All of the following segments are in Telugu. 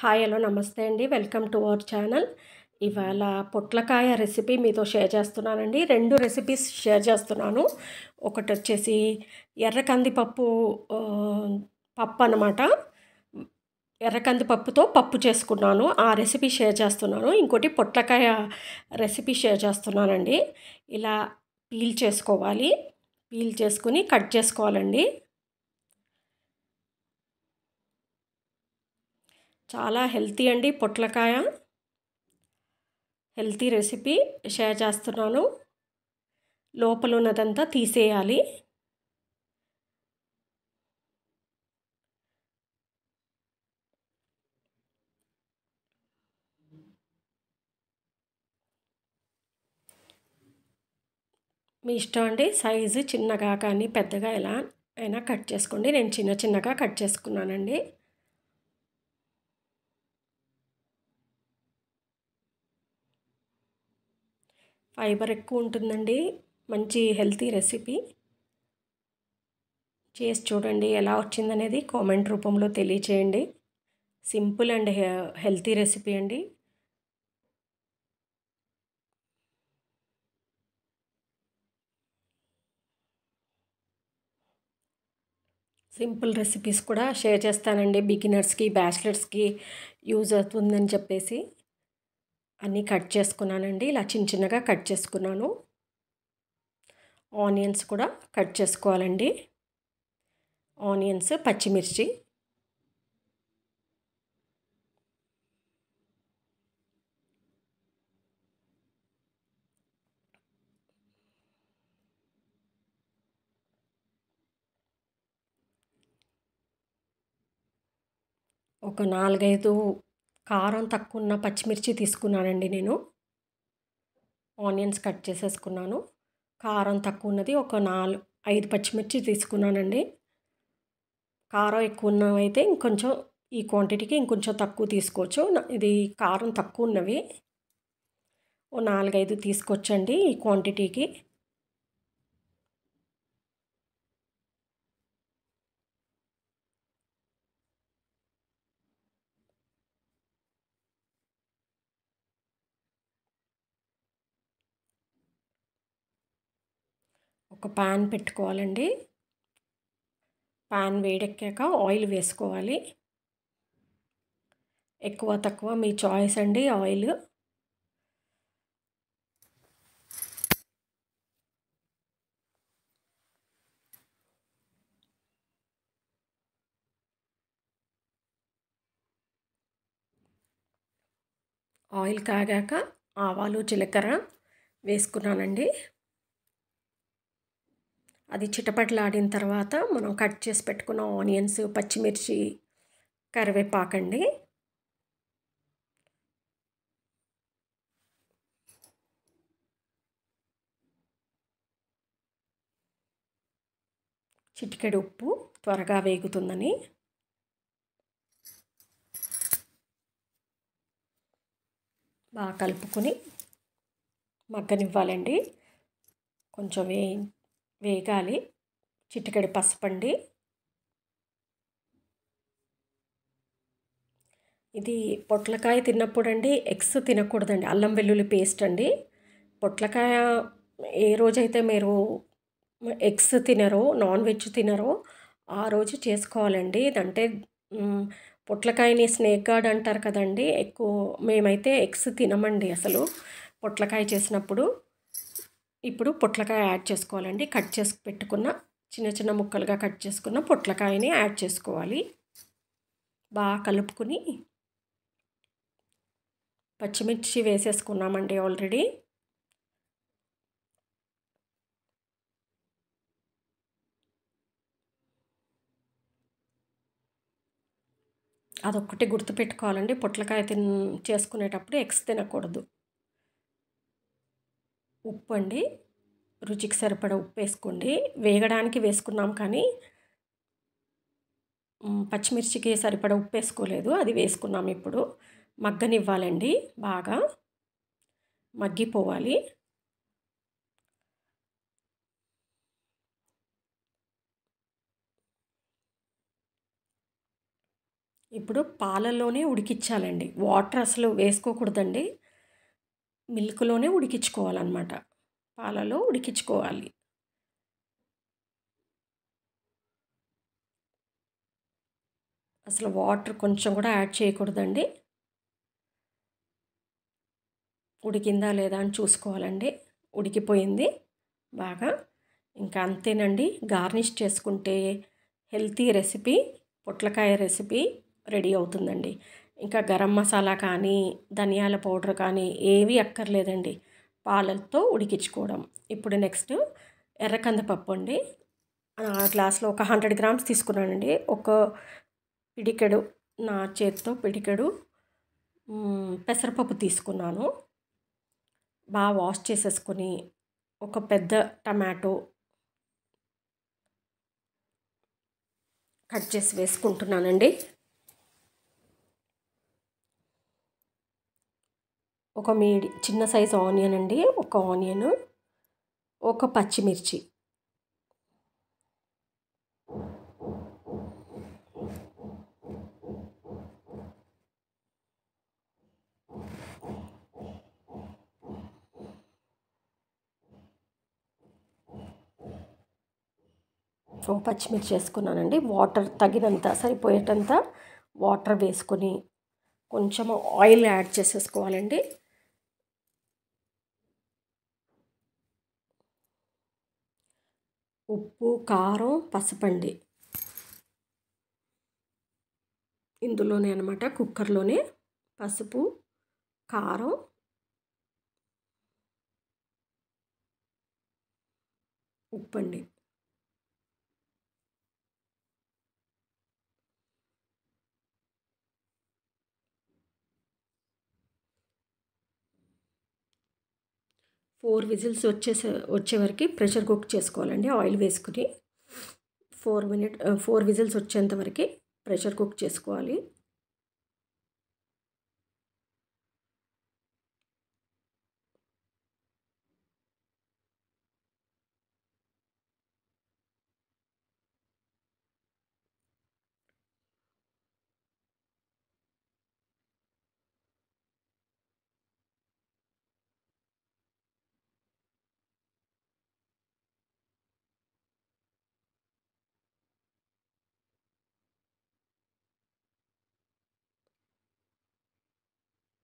హాయ్ హలో నమస్తే అండి. Welcome to our channel. ఇవాళ పొట్లకాయ రెసిపీ మీతో షేర్ చేస్తున్నానండి. 2 రెసిపీస్ షేర్ చేస్తున్నాను. ఒకటొచ్చేసి ఎర్ర కందిపప్పు పప్పు అనమాట. ఎర్ర కందిపప్పుతో పప్పు చేసుకున్నాను. ఆ రెసిపీ షేర్ చేస్తున్నాను. ఇంకోటి పొట్లకాయ రెసిపీ షేర్ చేస్తున్నానండి. ఇలా పీల్ చేసుకోవాలి. పీల్ చేసుకుని కట్ చేసుకోవాలండి. చాలా హెల్తీ అండి పొట్లకాయ. హెల్తీ రెసిపీ షేర్ చేస్తున్నాను. లోపల ఉన్నదంతా తీసేయాలి. మీ ఇష్టం అండి. సైజు చిన్నగా కానీ పెద్దగా ఎలా అయినా కట్ చేసుకోండి. నేను చిన్నగా కట్ చేసుకున్నానండి. ఫైబర్ ఎక్కువ ఉంటుందండి. మంచి హెల్తీ రెసిపీ. చేసి చూడండి ఎలా వచ్చిందనేది కామెంట్ రూపంలో తెలియచేయండి. సింపుల్ అండ్ హెల్తీ రెసిపీ అండి. సింపుల్ రెసిపీస్ కూడా షేర్ చేస్తానండి. బిగినర్స్కి, బ్యాచిలర్స్కి యూజ్ అవుతుందని చెప్పేసి అన్నీ కట్ చేసుకున్నానండి. ఇలా చిన్నగా కట్ చేసుకున్నాను. ఆనియన్స్ కూడా కట్ చేసుకోవాలండి. ఆనియన్స్, పచ్చిమిర్చి, ఒక 4-5 కారం తక్కువ ఉన్న పచ్చిమిర్చి తీసుకున్నానండి నేను. ఆనియన్స్ కట్ చేసేసుకున్నాను. కారం తక్కువ ఉన్నది ఒక 5 పచ్చిమిర్చి తీసుకున్నానండి. కారం ఎక్కువ ఉన్నవైతే ఇంకొంచెం ఈ క్వాంటిటీకి ఇంకొంచెం తక్కువ తీసుకోవచ్చు. ఇది కారం తక్కువ ఉన్నవి ఓ 4-5 తీసుకొచ్చండి ఈ క్వాంటిటీకి. ఒక ప్యాన్ పెట్టుకోవాలండి. ప్యాన్ వేడెక్కాక ఆయిల్ వేసుకోవాలి. ఎక్కువ తక్కువ మీ చాయిస్ అండి ఆయిల్. ఆయిల్ కాగాక ఆవాలు, జీలకర్ర వేసుకున్నానండి. అది చిటపటలాడిన తర్వాత మనం కట్ చేసి పెట్టుకున్న ఆనియన్స్, పచ్చిమిర్చి, కరివేపాకండి. చిటికెడు ఉప్పు త్వరగా వేగుతుందని. బాగా కలుపుకొని మగ్గనివ్వాలండి. కొంచెం వేగాలి. చిటికెడు పసుపండి. ఇది పొట్లకాయ తిన్నప్పుడు అండి ఎగ్స్ తినకూడదండి. అల్లం వెల్లుల్లి పేస్ట్ అండి. పొట్లకాయ ఏ రోజైతే మీరు ఎగ్స్ తినరో, నాన్ వెజ్ తినరో ఆ రోజు చేసుకోవాలండి. ఇదంటే పొట్లకాయని స్నేక్ గార్డ్ అంటారు కదండి. మేమైతే ఎగ్స్ తినమండి అసలు పొట్లకాయ చేసినప్పుడు. ఇప్పుడు పొట్లకాయ యాడ్ చేసుకోవాలండి. కట్ చేసి పెట్టుకున్న చిన్న ముక్కలుగా కట్ చేసుకున్న పొట్లకాయని యాడ్ చేసుకోవాలి. బాగా కలుపుకుని పచ్చిమిర్చి వేసేసుకున్నామండి ఆల్రెడీ. అదొక్కటి గుర్తుపెట్టుకోవాలండి. పొట్లకాయ చేసుకునేటప్పుడు ఎగ్స్ తినకూడదు. ఉప్పు అండి. రుచికి సరిపడా ఉప్పు వేసుకోండి. వేగడానికి వేసుకున్నాం కానీ పచ్చిమిర్చికి సరిపడా ఉప్పు వేసుకోలేదు. అది వేసుకున్నాం ఇప్పుడు. మగ్గనివ్వాలండి. బాగా మగ్గిపోవాలి. ఇప్పుడు పాలల్లోనే ఉడికించాలండి. వాటర్ అసలు వేసుకోకూడదండి. మిల్క్‌లోనే ఉడికించుకోవాలన్నమాట. పాలలో ఉడికించుకోవాలి. అసలు వాటర్ కొంచెం కూడా యాడ్ చేయకూడదండి. ఉడికిందా లేదా అని చూసుకోవాలండి. ఉడికిపోయింది బాగా. ఇంకా అంతేనండి. గార్నిష్ చేసుకుంటే హెల్తీ రెసిపీ, పొట్లకాయ రెసిపీ రెడీ అవుతుందండి. ఇంకా గరం మసాలా కానీ, ధనియాల పౌడర్ కానీ ఏవి అక్కర్లేదండి. పాలతో ఉడికించుకోవడం. ఇప్పుడు నెక్స్ట్ ఎర్రకందిపప్పు అండి. గ్లాస్లో ఒక 100 గ్రామ్స్ తీసుకున్నానండి. ఒక పిడికెడు, నా చేత్తో పిడికెడు పెసరపప్పు తీసుకున్నాను. బాగా వాష్ చేసేసుకొని ఒక పెద్ద టమాటో కట్ చేసి వేసుకుంటున్నానండి. ఒక చిన్న సైజు ఆనియన్ అండి, ఒక ఆనియన్, ఒక పచ్చిమిర్చి, పచ్చిమిర్చి వేసుకున్నానండి. వాటర్ తగినంత, సరిపోయేటంత వాటర్ వేసుకొని కొంచెం ఆయిల్ యాడ్ చేసేసుకోవాలండి. ఉప్పు, కారం, పసుపండి ఇందులోనే అనమాట. కుక్కర్లోనే పసుపు, కారం, ఉప్పండి. ఫోర్ విజిల్స్ వచ్చే వరకు ప్రెషర్ కుక్ చేసుకోవాలండి. ఆయిల్ వేసుకుని 4 విజిల్స్ వచ్చేంత వరకు ప్రెషర్ కుక్ చేసుకోవాలి.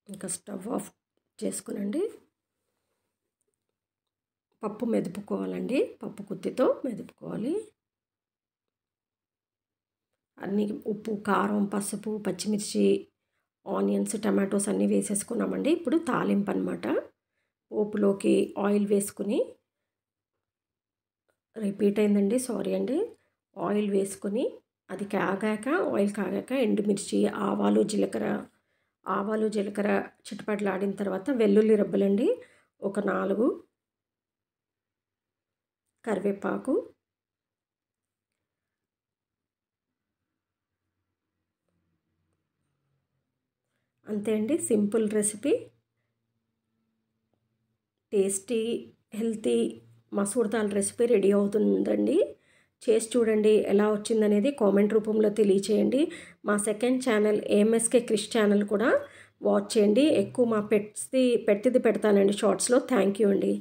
ఇంకా స్టవ్ ఆఫ్ చేసుకునండి. పప్పు మెదుపుకోవాలండి. పప్పు గుత్తితో మెదుపుకోవాలి. అన్నీ ఉప్పు, కారం, పసుపు, పచ్చిమిర్చి, ఆనియన్స్, టమాటోస్ అన్నీ వేసేసుకున్నామండి. ఇప్పుడు తాలింపు అనమాట. పోపులోకి ఆయిల్ వేసుకుని, రిపీట్ అయిందండి, సారీ అండి. ఆయిల్ వేసుకొని అది ఆయిల్ కాగాక ఎండుమిర్చి, ఆవాలు, జీలకర్ర చిటపటలాడిన తర్వాత వెల్లుల్లి రెబ్బలండి ఒక 4, కరివేపాకు, అంతే అండి. Simple recipe, tasty, healthy masoor dal recipe ready అవుతుందండి. చేసి చూడండి, ఎలా వచ్చిందనేది కామెంట్ రూపంలో తెలియచేయండి. మా సెకండ్ ఛానల్ ఏఎంఎస్కే క్రిష్ ఛానల్ కూడా వాచ్ చేయండి. ఎక్కువ మా పెట్టిది పెడతానండి షార్ట్స్లో. థ్యాంక్ యూ అండి.